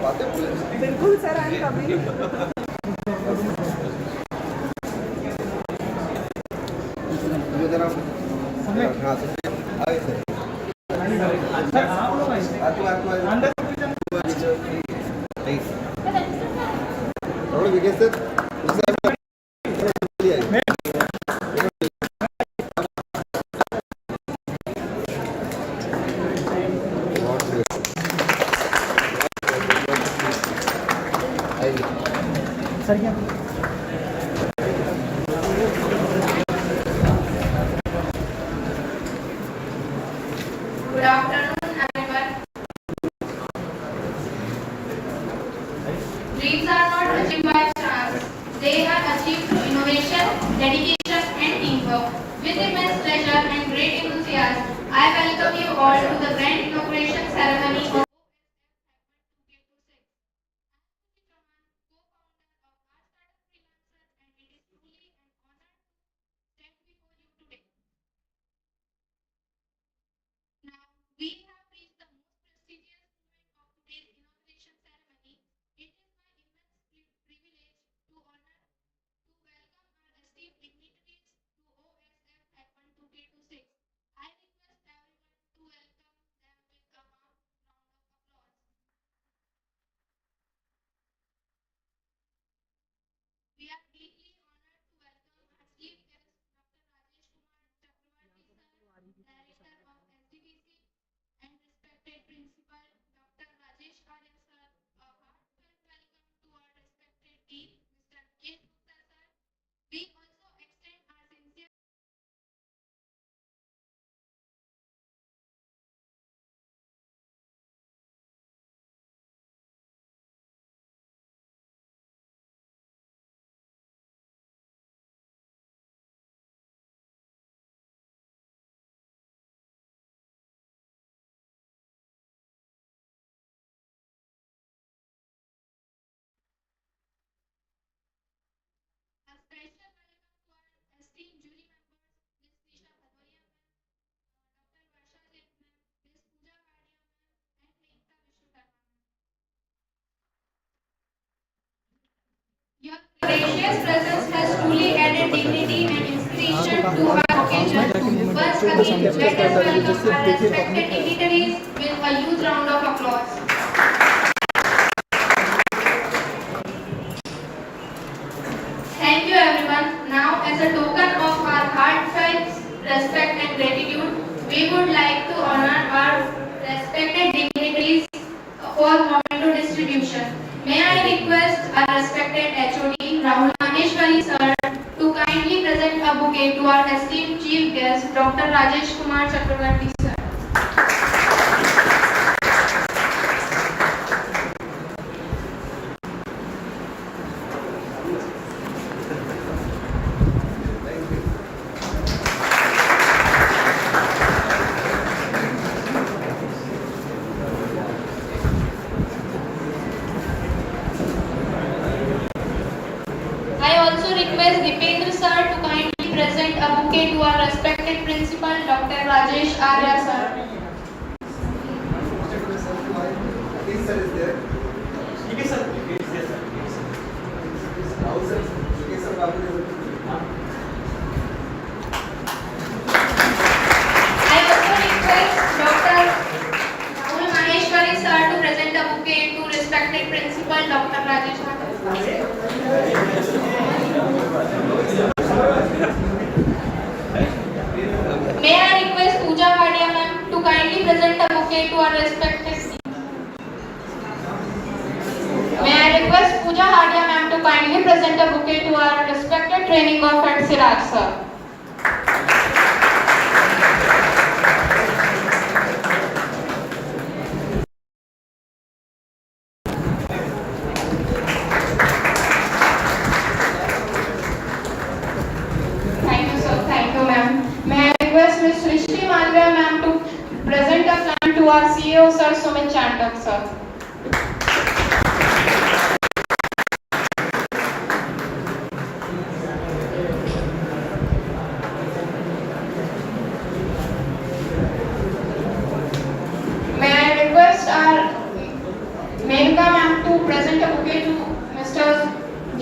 आप आते हैं? बिल्कुल सर, आई एम कमिंग। हाँ आगे सर। विकेट सर सर क्या Good afternoon, everyone. Dreams are not achieved by chance. They are achieved through innovation, dedication, and teamwork. With immense pleasure and great enthusiasm, I welcome you all to the grand inauguration ceremony of we have reached the most prestigious moment of today's inauguration ceremony. It is my immense privilege to honor to welcome our esteemed dignitaries to OSF F1 2K26. I request everyone to welcome them with a warm round of applause. We are deeply honored to welcome our chief guest, Dr. Rajesh Kumar Chakravarti sir, Director of SDTC, and respected Principal Dr. Rajesh Arya sir. A heartfelt welcome to our respected dean, Mr. Mukesh Gupta sir. We also extend our sincere a special welcome to our esteemed jury members, Ms. Nisha Bhadoria ma'am, Dr. Varsha Jain ma'am, Ms. Pooja Wadia ma'am, and Ekta Vishwakarma ma'am. Your gracious presence has truly added dignity and inspiration to our occasion. Once again, let us welcome our respected dignitaries with a huge round of applause. Thank you everyone. Now, as a token of our heartfelt respect and gratitude, we would like to honor our respected dignitaries for memento distribution. May I request our respected HOD Rahul Maheshwari sir to kindly present a bouquet to our esteemed chief guest Dr. Rajesh Kumar Chakravarti sir. I also request Dipendra sir to kindly present a bouquet to our respected principal Dr. Rajesh Arya sir. sir is there. ठीक है sir, yes sir. Rahul sir, wicket sir Babu I also request Dr. Rahul Maheshwari sir to present a bouquet to respected principal Dr. Rajesh Arya. May I request Pooja Wadia ma'am to kindly present a bouquet to our respected. May I request Pooja Wadia ma'am to kindly present a bouquet to our respected training of at Siraj sir. Thank you sir, thank you ma'am. May I request Ms. Srishti Malviya ma'am to present a plan to our CEO sir Sumit Chandak sir. May I request our Menuka ma'am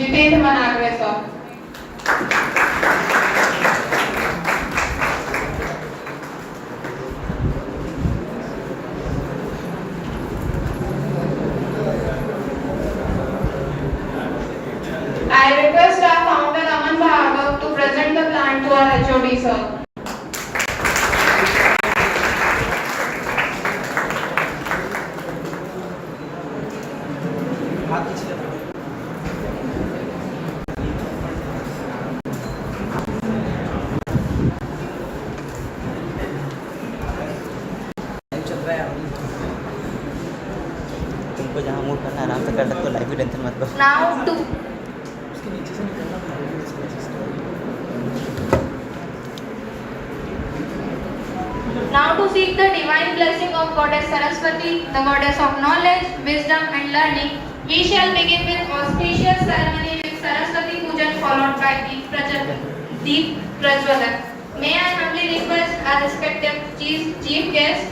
Jitendra Managare sir. I request our founder Aman Bhargav to present the plan to our HOD sir. तुमको जहाँ mood करना है आराम से कर सकते हो, life की टेंशन मत लो। Now to seek the divine blessing of Goddess Saraswati, the goddess of knowledge, wisdom and learning, we shall begin with auspicious ceremony with Saraswati Pujan followed by Deep Prajwalan. May I humbly request our respective chief guests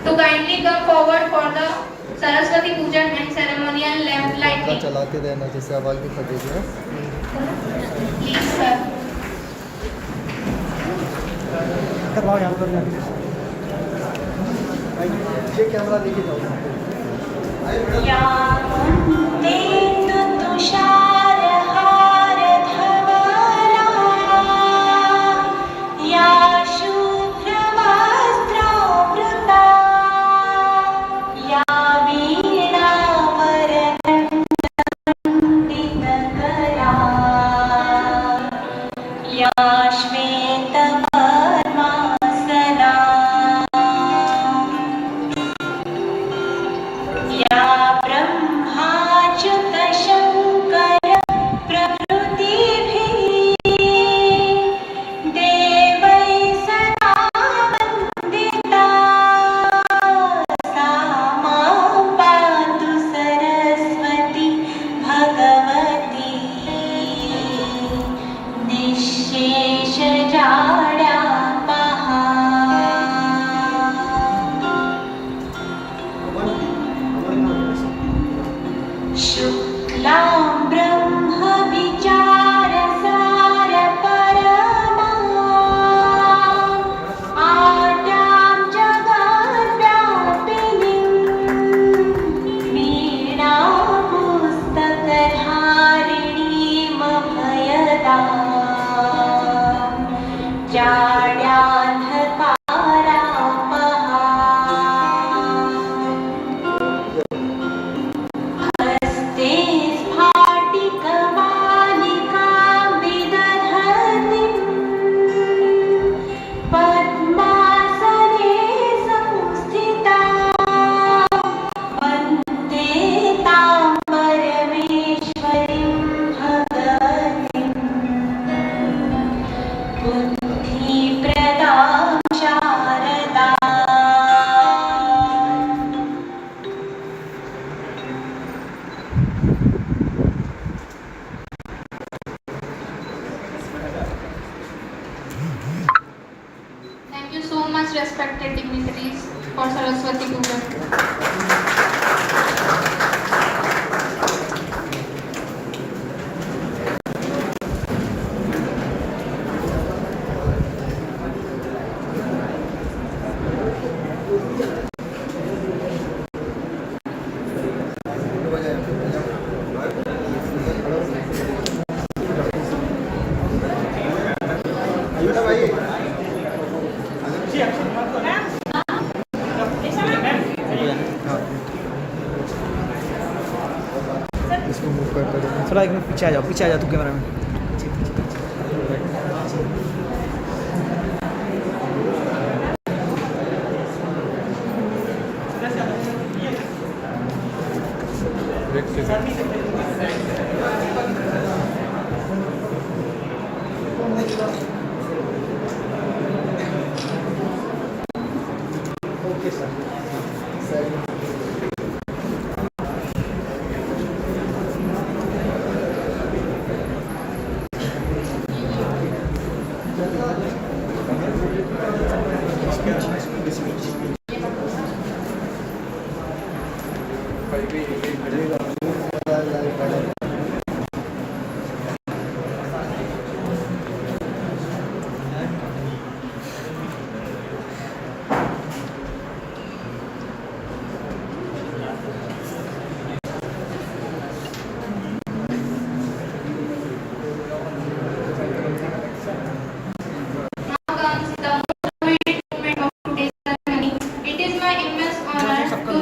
to kindly come forward for the Saraswati Pujan and ceremonial lamp lighting. चलाते रहना जैसे आवाज भी फटेगी ना। Please sir. करवाओ यहाँ पर ये कैमरा लेके जाओ। या कुन्देन्दु तुषारहारधवला, या शुभ्रवस्त्रावृता, या वीणावरदण्डितकरा, या श्वेतपद्मासना, या ब्रह्माच्युतशङ्कर प्रभृतिभिः देवैः सदा वन्दिता, सा मां पातु सरस्वती भगवती निःशेषजाड्यापहा। शुक्लां ब्रह्मविचारसारपरमां, आद्यां जगद्व्यापिनीं, वीणापुस्तकधारिणीमभयदां, जाड्यान्धकारापहा। हस्ते स्फाटिकमालिकां विदधतीं, पद्मासने संस्थितां, वन्दे तां परमेश्वरीं भगवतीं, बुद्धिप्रदां शारदाम्। Thank you so much respected dignitaries for Saraswati Pujan. इसको मूव करते रहना। थोड़ा एक मिनट पीछे आ जाओ तू कैमरा में। Okay sir.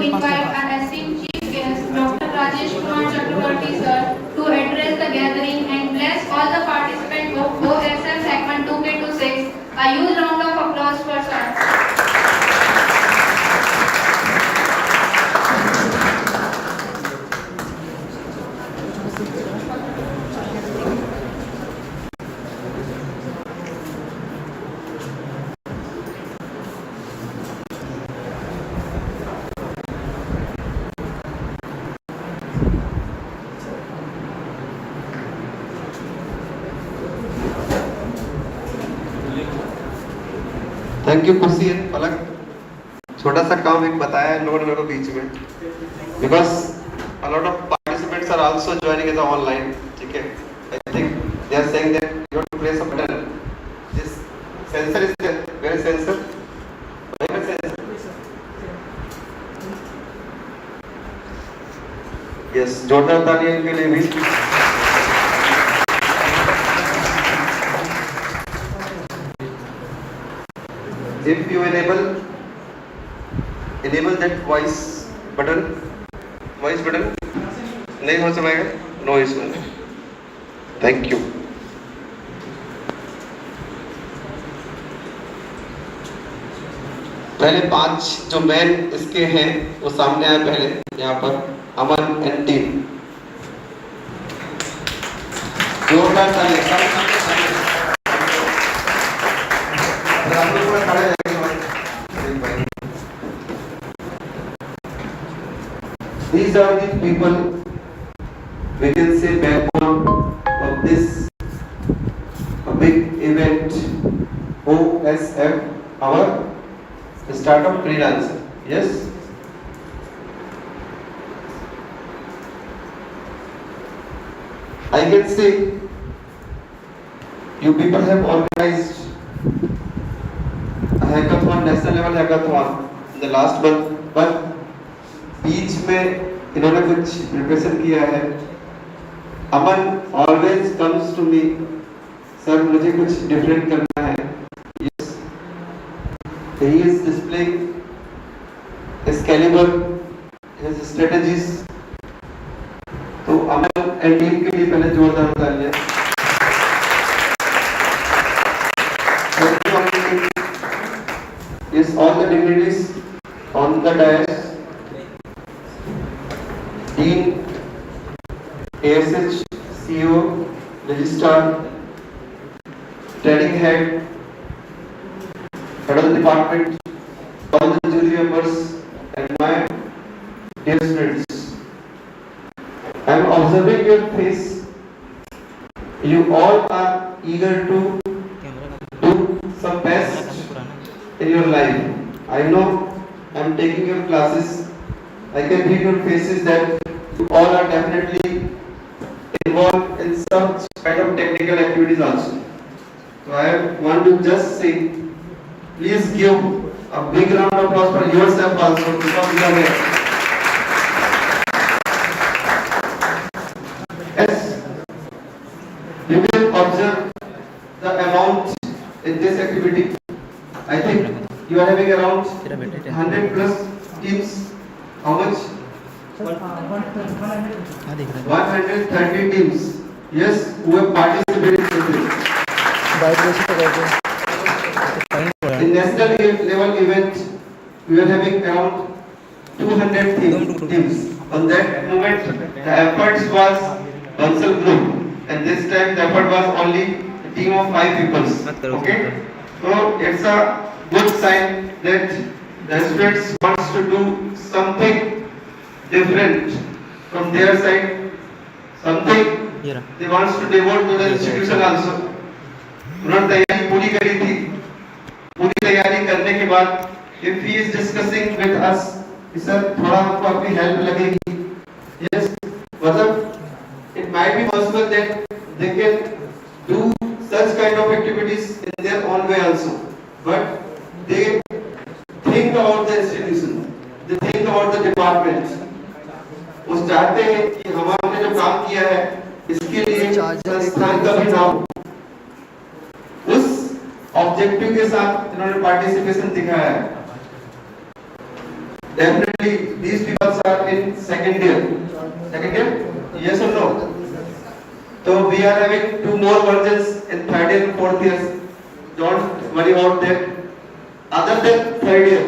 invite our esteemed chief guest, Dr. Rajesh Kumar Chakraborty sir, to address the gathering and bless all the participants of OSM segment 2K to 6. A huge round of applause for sir. Thank you खुशी है पलक। छोटा सा काम एक बताया है लोगों ने मेरे को बीच में, because a lot of participants are also joining it online. ठीक है, I think they are saying that you have to place a button. This sensor is there. Where is sensor? Where is sensor? Yes, जोरदार तालियां इनके लिए भी। If you enable that voice button नहीं हो सकेगा, नो इशू। Thank you. पहले 5 जो मैन इसके हैं वो सामने आए पहले, यहाँ पर अमन एंड टीम। जोरदार तालियां। These are the people, we can say, backbone of this big event, OSF, our startup freelancer. Yes. I can say you people have organized a hackathon, national level hackathon in the last month, but बीच में इन्होंने कुछ preparation किया है। Aman always comes to me, sir मुझे कुछ different करना है। Yes, he is displaying his calibre, his strategies. तो अमन एंड टीम के लिए पहले जोरदार तालियां। Yes, all the dignitaries on the dais. Dean, ASH, CEO, Registrar, Training Head, Head of the Department, all the jury members, and my dear students. I am observing your face. You all are eager to do some best in your life. I know I am taking your classes. I can read your faces that you all are definitely involved in some kind of technical activities also. So I want to just say, please give a big round of applause for yourself also, because you are here. Yes, you will observe the amount in this activity. I think you are having around 100 plus teams. How much? 130 teams. Yes, who have participated in this. In national level event, we are having around 200 teams. On that moment, the efforts was Bansal group, and this time the effort was only a team of 5 people. Okay, so it's a good sign that the students wants to do something different from their side, something they wants to devote to the institution also. उन्होंने तैयारी पूरी करी थी। पूरी तैयारी करने के बाद if he is discussing with us, sir थोड़ा हमको आपकी हेल्प लगेगी। Yes, मतलब it might be possible that they can do such kind of activities in their own way also, but they think about the institution, they think about the department. वो चाहते हैं कि हमारे जो काम किया है इसके लिए संस्थान का भी नाम। उस ऑब्जेक्टिव के साथ इन्होंने पार्टिसिपेशन दिखाया है। definitely these people are in second year. Second year? Yes or no? So we are having two more versions in third year and fourth year. Don't worry about that. Other than third year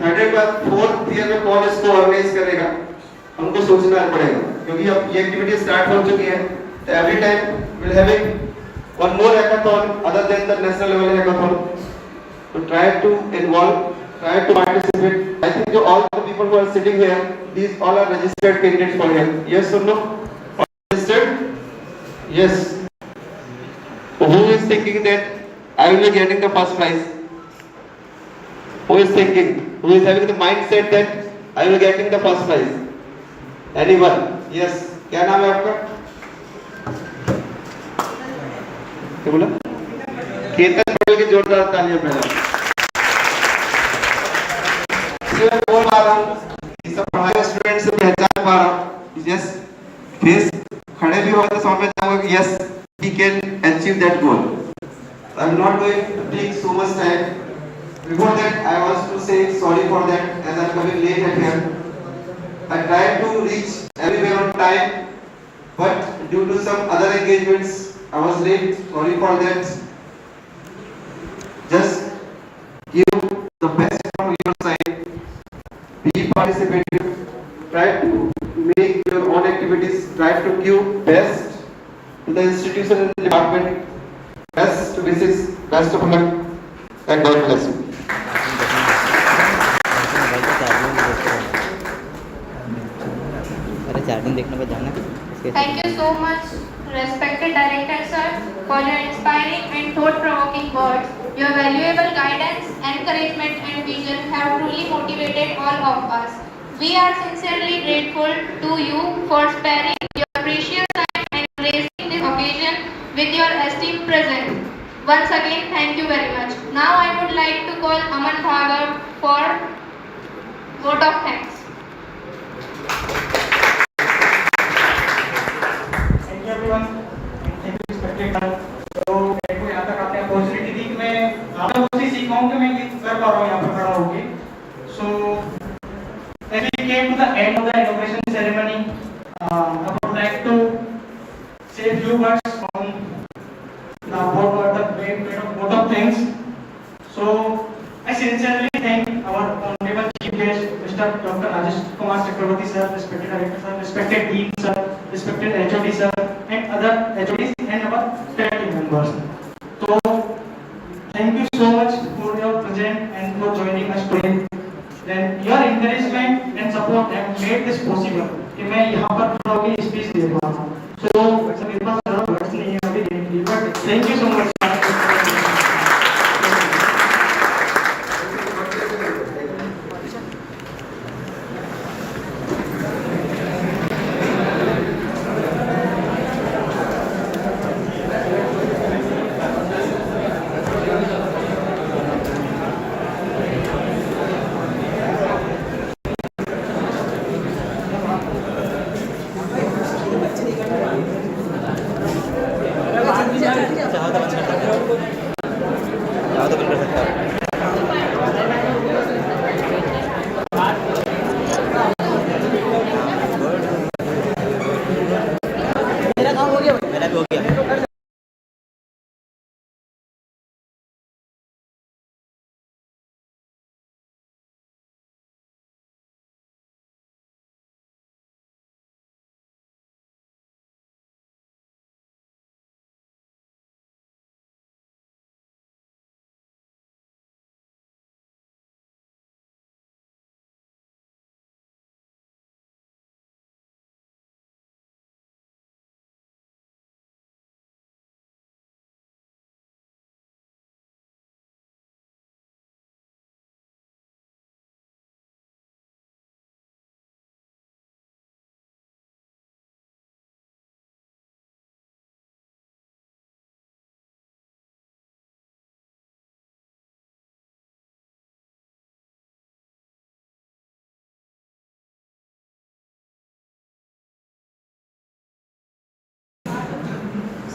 के बाद fourth year में कौन इसको organise करेगा, हमको सोचना पड़ेगा, क्योंकि अब ये एक्टिविटी स्टार्ट हो चुकी है. तो every time will having one more hackathon other than the national level hackathon. तो try to involve, try to participate. I think all the people who are sitting here, these all are registered candidates for here. Yes or no? All registered? Yes. Who is thinking that I will be getting the first prize? Who is thinking? Who is having the mindset that I will be getting the first prize? Anyone? Yes. क्या नाम है आपका? क्या बोला? केतन पटेल की जोरदार तालियां पहले. मैं बोल पा रहा हूँ, ये सब पढ़ाई स्टूडेंट से पहचान पा रहा हूँ. यस, फेस खड़े भी हो तो समझ में जाऊंगा कि yes he can achieve that goal. I am not going to take so much time. Before that, I want to say sorry for that as I am coming late at here. I tried to reach everywhere on time, but due to some other engagements, I was late. Sorry for that. Just give the best from your side. Be participative, try to make your own activities, try to give best to the institution and the department. Best wishes, best of luck, and God bless you. अरे charging देखने पर जाना. Thank you so much, respected director sir, for your inspiring and thought-provoking words. Your valuable guidance, encouragement and vision have truly motivated all of us. We are sincerely grateful to you for sparing your precious time and gracing this occasion with your esteemed presence. Once again, thank you very much. Now I would like to call Aman Bhagat for vote of thanks. Thank you everyone. Thank you respected sir. तो मेरे को यहाँ तक आपने opportunity दी कि मैं आपसे उसी सीखा हूँ कि मैं ये कर पा रहा हूँ यहाँ पर खड़ा होके. So as we came to the end of the inauguration ceremony, I would like to say a few words on the vote of thanks. So I sincerely thank our honorable chief guest, Mr. Dr. Rajesh Kumar Chakravarti sir, respected director sir, respected dean sir, respected HOD sir, and other HODs and our faculty members. So thank you so much for your presence and for joining us today. Then your encouragement and support have made this possible कि मैं यहाँ पर खड़ा होकर speech दे पा रहा हूँ. So मेरे पास ज़्यादा वर्ड्स नहीं है अभी देने के लिए, but thank you so much.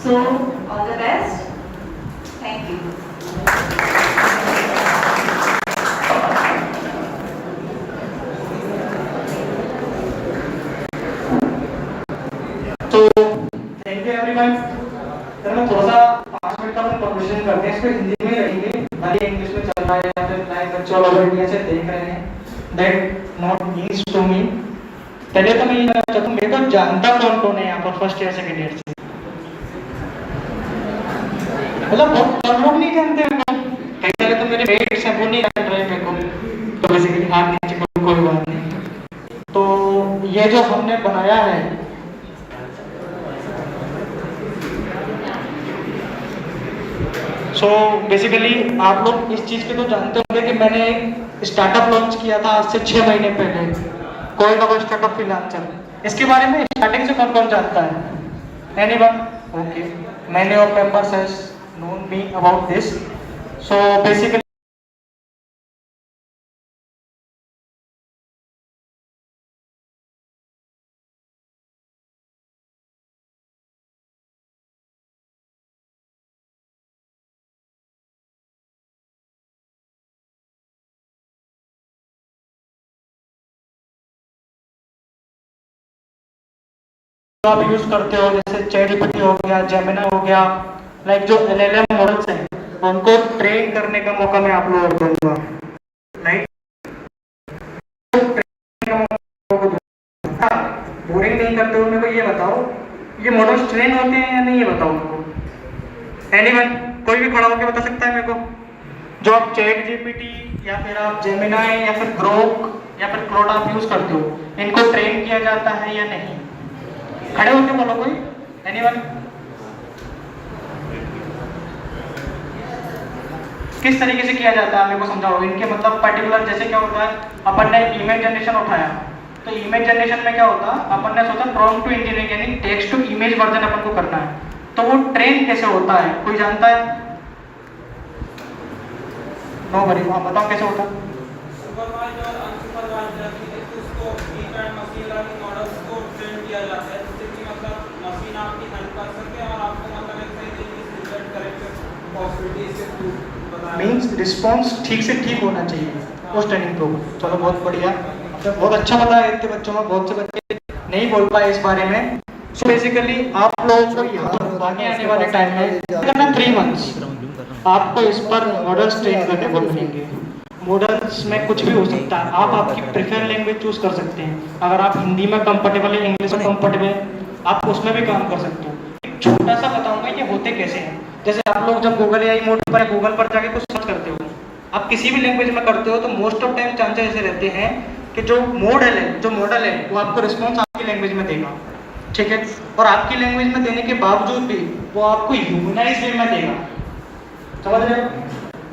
So, all the best. Thank you. तो थैंक यू एवरीवन। सर मैं थोड़ा सा 5 मिनट का हम कन्वर्सेशन करते हैं, इसको हिंदी में रहेंगे, भले इंग्लिश में चल रहा है या फिर लाइव बच्चे ऑल ओवर इंडिया से देख रहे हैं, that not means to me. पहले तो मैं ये कहना चाहता हूँ, मेरे को जानता कौन कौन है यहाँ पर फर्स्ट ईयर सेकंड ईयर से, मतलब बहुत कम लोग नहीं जानते मेरे को, कई सारे तो मेरे मेट्स हैं वो नहीं जान रहे मेरे को, तो बेसिकली हाथ नीचे कोई बात नहीं। तो ये जो हमने बनाया है, सो बेसिकली आप लोग इस चीज़ के तो जानते होंगे कि मैंने एक स्टार्टअप लॉन्च किया था आज से 6 महीने पहले, कोई ना कोई स्टार्टअप फ्रीलांसर। इसके बारे में स्टार्टिंग से कौन कौन जानता है? Anyone? Okay, many of members has known me about this. So basically आप यूज करते हो, जैसे चैटजीपीटी हो गया, जेमिनी हो गया, लाइक जो एलएलएम मॉडल्स हैं उनको ट्रेन करने का मौका मैं आप लोगों को दूंगा, राइट? बोरिंग नहीं करते हो मेरे को ये बताओ, ये मॉडल्स ट्रेन होते हैं या नहीं, ये बताओ मेरे को। एनीवन? कोई भी खड़ा होकर बता सकता है मेरे को? जो आप चैटजीपीटी या फिर आप जेमिनी या फिर ग्रोक या फिर क्लाउड आप यूज करते हो, इनको ट्रेन किया जाता है या नहीं? खड़े होके बोलो कोई। एनीवन? किस तरीके से किया जाता है मेरे को समझाओ। इनके मतलब पर्टिकुलर जैसे क्या होता है, अपन ने इमेज जनरेशन उठाया, तो इमेज जनरेशन में क्या होता है, अपन ने सोचा प्रॉम्प्ट टू इंजीनियरिंग यानी टेक्स्ट टू इमेज वर्जन अपन को करना है, तो वो ट्रेन कैसे होता है, कोई जानता है? नो वरी, आप बताओ कैसे होता है? सुपरवाइजर और अनसुपरवाइजर उसको deep and machine learning models को ट्रेन किया जाता है, जिससे कि मतलब मशीन आपकी हेल्प कर सके और आपको मतलब एक सही तरीके से रिजल्ट करेक्ट पॉसिबिलिटी से बताएं। मींस रिस्पांस ठीक से ठीक होना चाहिए उस ट्रेनिंग को। चलो बहुत बढ़िया, आपने बहुत अच्छा बताया। इतने बच्चों में बहुत से बच्चे नहीं बोल पाए इस बारे में। सो बेसिकली आप लोगों को यहाँ आगे आने वाले टाइम में करना 3 मंथ्स आपको इस पर मॉडल्स ट्रेन करने को मिलेंगे। मॉडल्स में कुछ भी हो सकता है, आप आपकी प्रेफर लैंग्वेज चूज कर सकते हैं। अगर आप हिंदी में कंफर्टेबल है, इंग्लिश में कंफर्टेबल है, आप उसमें भी काम कर सकते हो। एक छोटा सा बताऊंगा ये होते कैसे हैं। जैसे आप लोग जब गूगल AI मोड पर गूगल पर जाके कुछ सर्च करते हो, आप किसी भी लैंग्वेज में करते हो, तो मोस्ट ऑफ टाइम चांसेस ऐसे रहते हैं कि जो मॉडल है वो आपको रिस्पॉन्स आपकी लैंग्वेज में देगा, ठीक है? और आपकी लैंग्वेज में देने के बावजूद भी वो आपको ह्यूमनाइज वे में देगा, समझ रहे हो?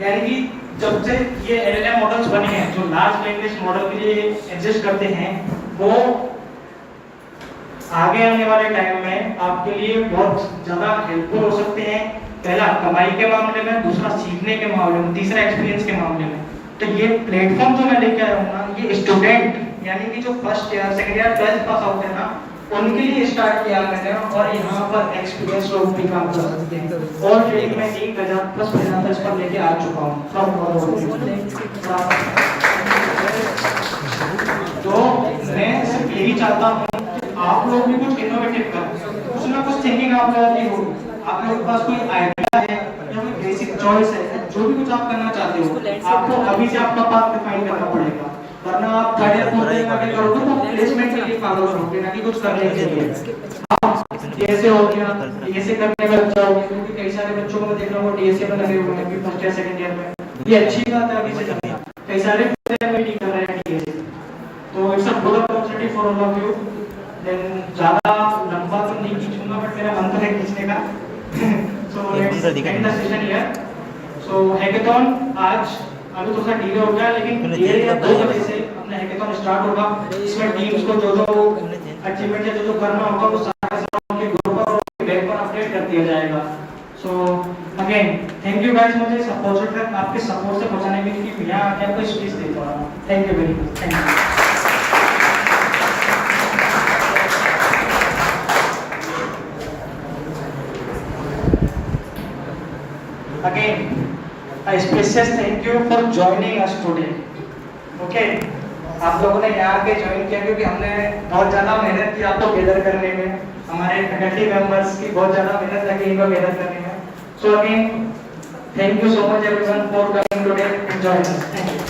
यानी कि जब से ये LLM मॉडल्स बने हैं जो लार्ज लैंग्वेज मॉडल के लिए एग्जिस्ट करते हैं, वो आगे आने वाले टाइम में आपके लिए बहुत ज़्यादा हेल्पफुल हो सकते हैं। पहला कमाई के मामले में, दूसरा सीखने के मामले में, तीसरा एक्सपीरियंस के मामले में। तो ये प्लेटफॉर्म जो मैं लेके आया हूँ ना, ये स्टूडेंट यानी कि जो first year, second year, 12th pass out है ना, उनके लिए स्टार्ट किया मैंने। और यहाँ पर एक्सपीरियंस लोग भी काम कर सकते हैं। ऑलरेडी मैं 1000 प्लस फ्रीलांसर्स पर लेके आ चुका हूँ फ्रॉम ऑल ओवर। तो मैं सिर्फ यही चाहता हूँ कि आप लोग भी कुछ इनोवेटिव करें, कुछ ना कुछ थिंकिंग आप लोगों की हो। आप लोगों के पास कोई आइडिया है या कोई बेसिक चॉइस है, जो भी कुछ आप करना चाहते हो, आपको अभी से आपका पाथ डिफाइन करना पड़ेगा। वरना आप 3rd ईयर 4th ईयर आगे करोगे तो प्लेसमेंट के लिए पागल होगे, ना कि कुछ करने के लिए। आप DSA हो गया, DSA करने में लग जाओगे, क्योंकि कई सारे बच्चों को मैं देख रहा हूँ DSA में लगे हुए हैं कि फर्स्ट ईयर सेकंड ईयर में। ये अच्छी बात है अभी से करना। कई सारे में नहीं कर रहे हैं DSA, तो it's a good opportunity for all of you. Then ज़्यादा लंबा तो नहीं खींचूंगा, बट मेरा मन तो है खींचने का। So let's end the session here. So hackathon आज अभी थोड़ा डिले हो गया, लेकिन 1:30 या 2 बजे से अपना हैकेथॉन स्टार्ट होगा। इसमें टीम्स को जो अचीवमेंट या जो करना होगा वो सारे उनके ग्रुप और वेब पर अपडेट कर दिया जाएगा। So again thank you guys, मुझे इस अपॉर्चुनिटी आपके सपोर्ट से पहुंचाने के लिए यहाँ आके आपको स्पीच दे पा रहा हूँ। Thank you very much. Thank you. Again, a special thank you for joining us today. Okay, आप लोगों ने यहाँ आके ज्वाइन किया, क्योंकि हमने बहुत ज़्यादा मेहनत की आपको गैदर करने में, हमारे फैकल्टी मेंबर्स की बहुत ज़्यादा मेहनत लगी इनको गैदर करने में। So again thank you so much everyone for coming today and joining us. Thank you.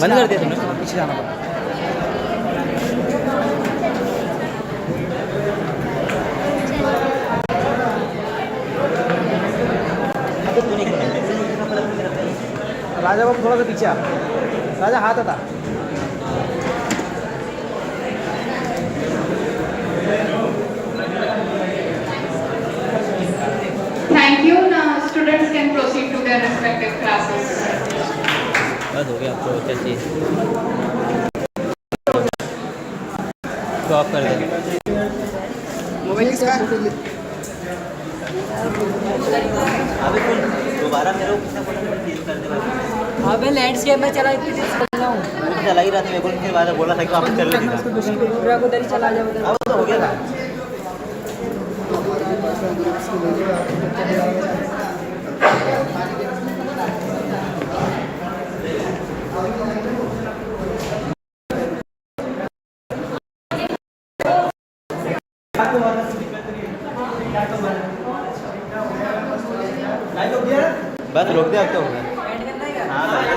बंद कर दिया तुमने? पीछे जाना पड़ा। राजा बाबू थोड़ा सा पीछे आ। राजा हाथ आता। Thank you. Now students can proceed to their respective classes. बस हो गया आपको क्या चाहिए तो ऑफ कर दे। मोबाइल किसका? अभी तुम दोबारा मेरे को कितना फोटो कर दे। अबे लैंडस्केप में चला इतनी देर से चल रहा हूँ। मैंने चला ही रहा था, मेरे को फिर बाद में बोला था कि वापस कर लेना। को उधर ही चला जाओ उधर। अब तो हो गया था। बस रोक दे अब तो हो गया। हाँ